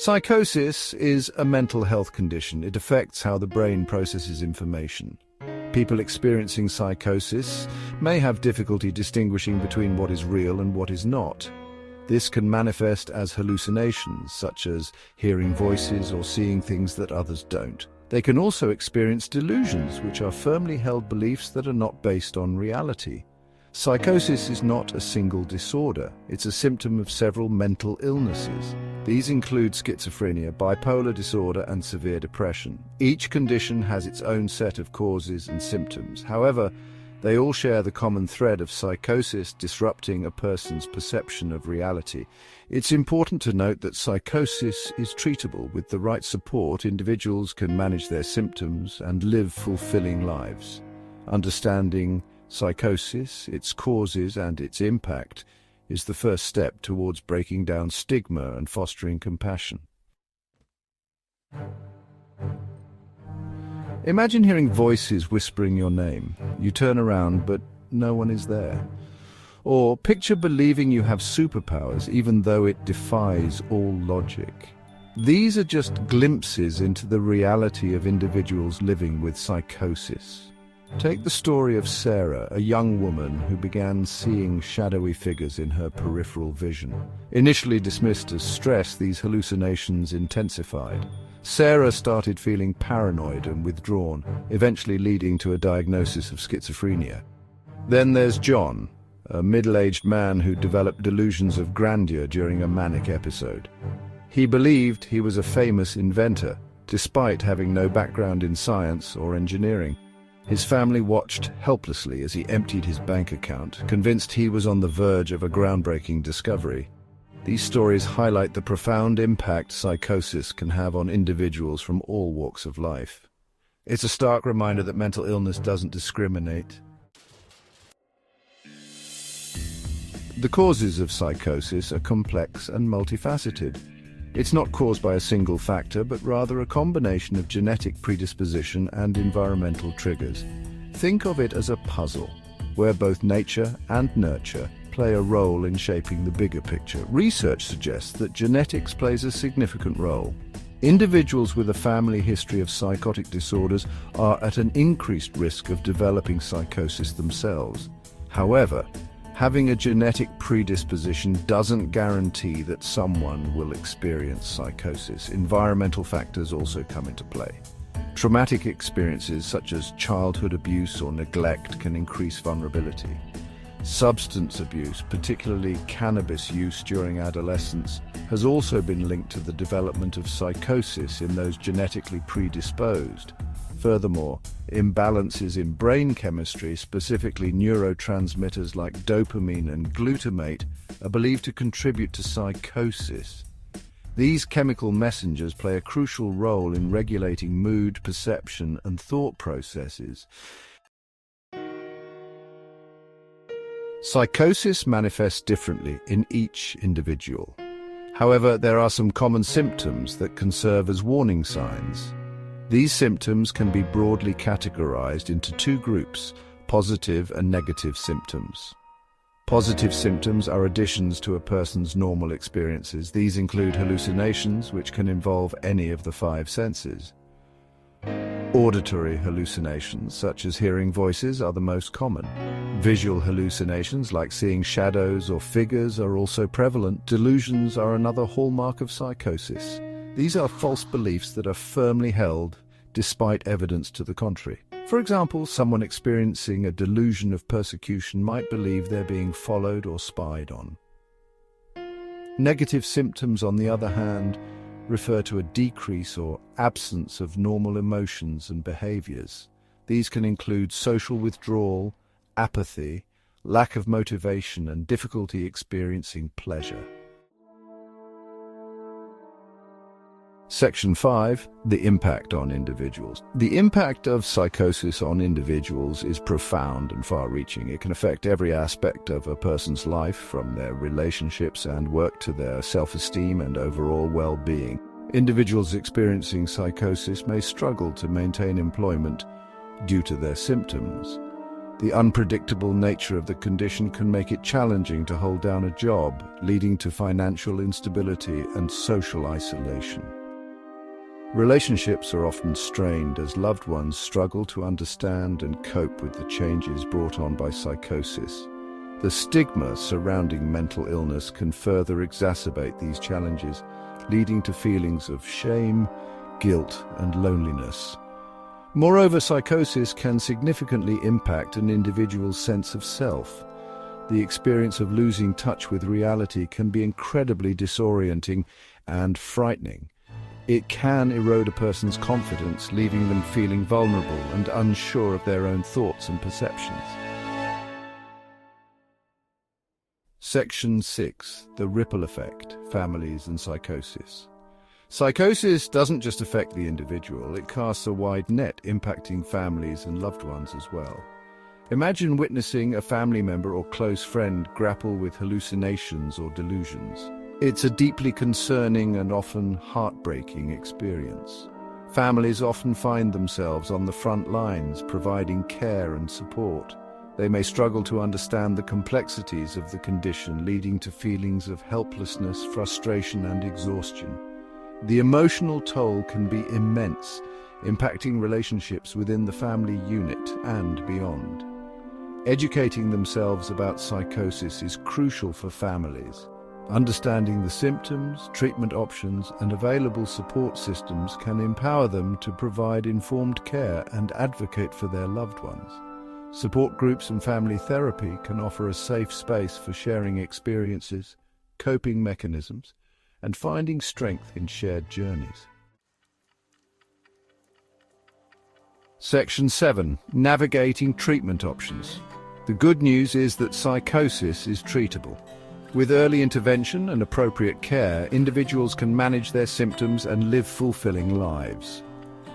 Psychosis is a mental health condition. It affects how the brain processes information. People experiencing psychosis may have difficulty distinguishing between what is real and what is not. This can manifest as hallucinations, such as hearing voices or seeing things that others don't. They can also experience delusions, which are firmly held beliefs that are not based on reality. Psychosis is not a single disorder. It's a symptom of several mental illnesses. These include schizophrenia, bipolar disorder, and severe depression. Each condition has its own set of causes and symptoms. However, they all share the common thread of psychosis disrupting a person's perception of reality. It's important to note that psychosis is treatable. With the right support, individuals can manage their symptoms and live fulfilling lives. Understanding psychosis, its causes, and its impact is the first step towards breaking down stigma and fostering compassion. Imagine hearing voices whispering your name. You turn around, but no one is there. Or picture believing you have superpowers, even though it defies all logic. These are just glimpses into the reality of individuals living with psychosis. Take the story of Sarah, a young woman who began seeing shadowy figures in her peripheral vision. Initially dismissed as stress, these hallucinations intensified. Sarah started feeling paranoid and withdrawn, eventually leading to a diagnosis of schizophrenia. Then there's John, a middle-aged man who developed delusions of grandeur during a manic episode. He believed he was a famous inventor, despite having no background in science or engineering. His family watched helplessly as he emptied his bank account, convinced he was on the verge of a groundbreaking discovery. These stories highlight the profound impact psychosis can have on individuals from all walks of life. It's a stark reminder that mental illness doesn't discriminate. The causes of psychosis are complex and multifaceted. It's not caused by a single factor, but rather a combination of genetic predisposition and environmental triggers. Think of it as a puzzle, where both nature and nurture play a role in shaping the bigger picture. Research suggests that genetics plays a significant role. Individuals with a family history of psychotic disorders are at an increased risk of developing psychosis themselves. However, having a genetic predisposition doesn't guarantee that someone will experience psychosis. Environmental factors also come into play. Traumatic experiences such as childhood abuse or neglect can increase vulnerability. Substance abuse, particularly cannabis use during adolescence, has also been linked to the development of psychosis in those genetically predisposed. Furthermore, imbalances in brain chemistry, specifically neurotransmitters like dopamine and glutamate, are believed to contribute to psychosis. These chemical messengers play a crucial role in regulating mood, perception, and thought processes. Psychosis manifests differently in each individual. However, there are some common symptoms that can serve as warning signs. These symptoms can be broadly categorized into two groups: positive and negative symptoms. Positive symptoms are additions to a person's normal experiences. These include hallucinations, which can involve any of the five senses. Auditory hallucinations, such as hearing voices, are the most common. Visual hallucinations, like seeing shadows or figures, are also prevalent. Delusions are another hallmark of psychosis. These are false beliefs that are firmly held despite evidence to the contrary. For example, someone experiencing a delusion of persecution might believe they're being followed or spied on. Negative symptoms, on the other hand, refer to a decrease or absence of normal emotions and behaviors. These can include social withdrawal, apathy, lack of motivation, and difficulty experiencing pleasure. Section 5. The impact on individuals. The impact of psychosis on individuals is profound and far-reaching. It can affect every aspect of a person's life, from their relationships and work to their self-esteem and overall well-being. Individuals experiencing psychosis may struggle to maintain employment due to their symptoms. The unpredictable nature of the condition can make it challenging to hold down a job, leading to financial instability and social isolation. Relationships are often strained as loved ones struggle to understand and cope with the changes brought on by psychosis. The stigma surrounding mental illness can further exacerbate these challenges, leading to feelings of shame, guilt, and loneliness. Moreover, psychosis can significantly impact an individual's sense of self. The experience of losing touch with reality can be incredibly disorienting and frightening. It can erode a person's confidence, leaving them feeling vulnerable and unsure of their own thoughts and perceptions. Section 6. The Ripple Effect, Families and Psychosis. Psychosis doesn't just affect the individual, it casts a wide net, impacting families and loved ones as well. Imagine witnessing a family member or close friend grapple with hallucinations or delusions. It's a deeply concerning and often heartbreaking experience. Families often find themselves on the front lines, providing care and support. They may struggle to understand the complexities of the condition, leading to feelings of helplessness, frustration, and exhaustion. The emotional toll can be immense, impacting relationships within the family unit and beyond. Educating themselves about psychosis is crucial for families. Understanding the symptoms, treatment options, and available support systems can empower them to provide informed care and advocate for their loved ones. Support groups and family therapy can offer a safe space for sharing experiences, coping mechanisms, and finding strength in shared journeys. Section 7. Navigating treatment options. The good news is that psychosis is treatable. With early intervention and appropriate care, individuals can manage their symptoms and live fulfilling lives.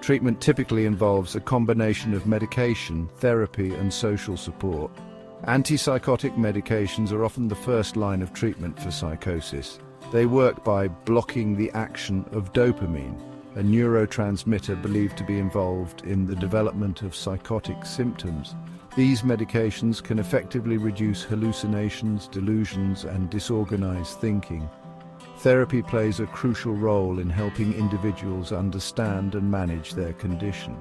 Treatment typically involves a combination of medication, therapy, and social support. Antipsychotic medications are often the first line of treatment for psychosis. They work by blocking the action of dopamine, a neurotransmitter believed to be involved in the development of psychotic symptoms. These medications can effectively reduce hallucinations, delusions, and disorganized thinking. Therapy plays a crucial role in helping individuals understand and manage their condition.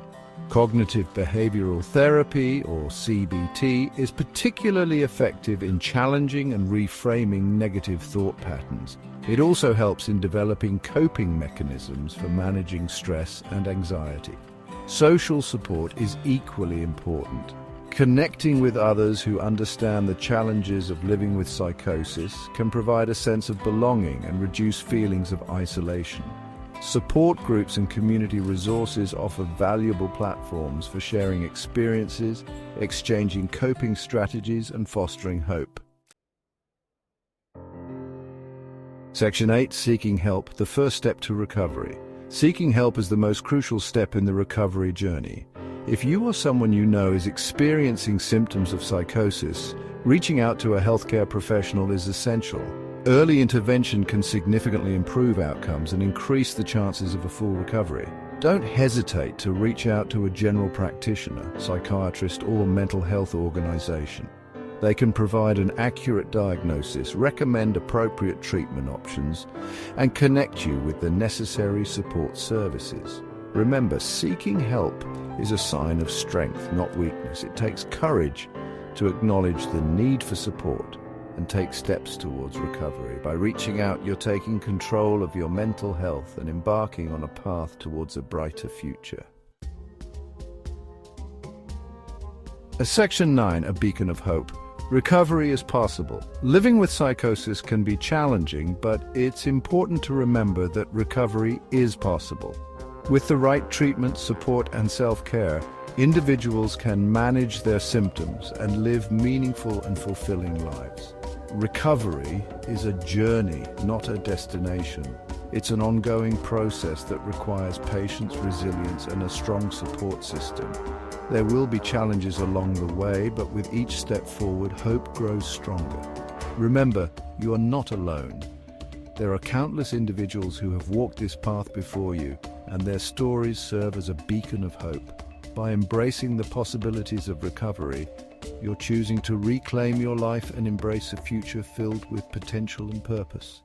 Cognitive behavioral therapy, or CBT, is particularly effective in challenging and reframing negative thought patterns. It also helps in developing coping mechanisms for managing stress and anxiety. Social support is equally important. Connecting with others who understand the challenges of living with psychosis can provide a sense of belonging and reduce feelings of isolation. Support groups and community resources offer valuable platforms for sharing experiences, exchanging coping strategies, and fostering hope. Section 8. Seeking help, the first step to recovery. Seeking help is the most crucial step in the recovery journey. If you or someone you know is experiencing symptoms of psychosis, reaching out to a healthcare professional is essential. Early intervention can significantly improve outcomes and increase the chances of a full recovery. Don't hesitate to reach out to a general practitioner, psychiatrist, or mental health organization. They can provide an accurate diagnosis, recommend appropriate treatment options, and connect you with the necessary support services. Remember, seeking help is a sign of strength, not weakness. It takes courage to acknowledge the need for support and take steps towards recovery. By reaching out, you're taking control of your mental health and embarking on a path towards a brighter future. Section 9, a beacon of hope. Recovery is possible. Living with psychosis can be challenging, but it's important to remember that recovery is possible. With the right treatment, support, and self-care, individuals can manage their symptoms and live meaningful and fulfilling lives. Recovery is a journey, not a destination. It's an ongoing process that requires patience, resilience, and a strong support system. There will be challenges along the way, but with each step forward, hope grows stronger. Remember, you are not alone. There are countless individuals who have walked this path before you, and their stories serve as a beacon of hope. By embracing the possibilities of recovery, You're choosing to reclaim your life and embrace a future filled with potential and purpose.